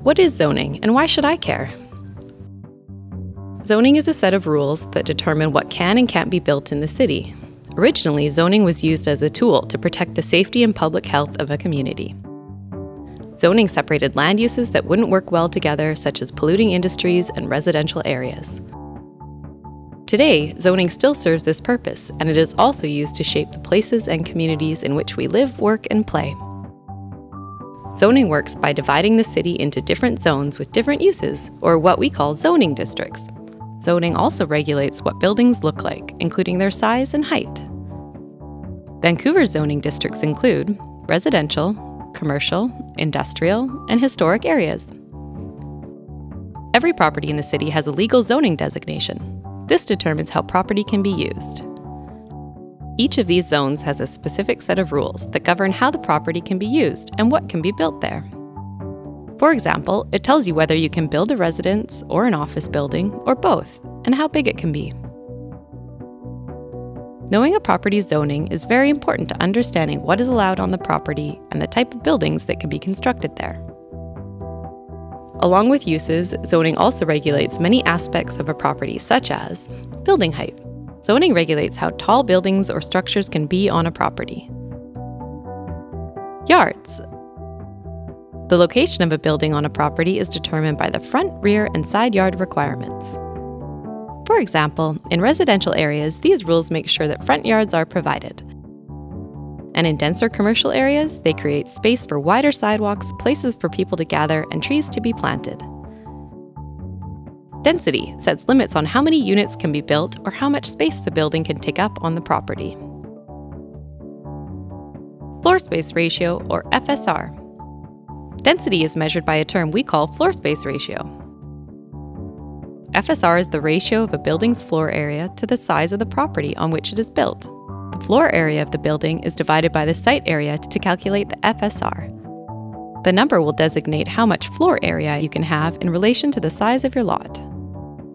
What is zoning, and why should I care? Zoning is a set of rules that determine what can and can't be built in the city. Originally, zoning was used as a tool to protect the safety and public health of a community. Zoning separated land uses that wouldn't work well together, such as polluting industries and residential areas. Today, zoning still serves this purpose, and it is also used to shape the places and communities in which we live, work, and play. Zoning works by dividing the city into different zones with different uses, or what we call zoning districts. Zoning also regulates what buildings look like, including their size and height. Vancouver's zoning districts include residential, commercial, industrial, and historic areas. Every property in the city has a legal zoning designation. This determines how property can be used. Each of these zones has a specific set of rules that govern how the property can be used and what can be built there. For example, it tells you whether you can build a residence or an office building, or both, and how big it can be. Knowing a property's zoning is very important to understanding what is allowed on the property and the type of buildings that can be constructed there. Along with uses, zoning also regulates many aspects of a property, such as building height. Zoning regulates how tall buildings or structures can be on a property. Yards. The location of a building on a property is determined by the front, rear, and side yard requirements. For example, in residential areas, these rules make sure that front yards are provided. And in denser commercial areas, they create space for wider sidewalks, places for people to gather, and trees to be planted. Density sets limits on how many units can be built or how much space the building can take up on the property. Floor space ratio, or FSR. Density is measured by a term we call floor space ratio. FSR is the ratio of a building's floor area to the size of the property on which it is built. The floor area of the building is divided by the site area to calculate the FSR. The number will designate how much floor area you can have in relation to the size of your lot.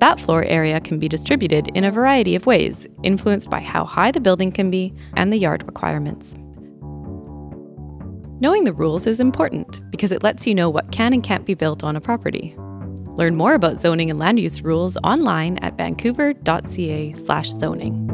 That floor area can be distributed in a variety of ways, influenced by how high the building can be and the yard requirements. Knowing the rules is important because it lets you know what can and can't be built on a property. Learn more about zoning and land use rules online at vancouver.ca/zoning.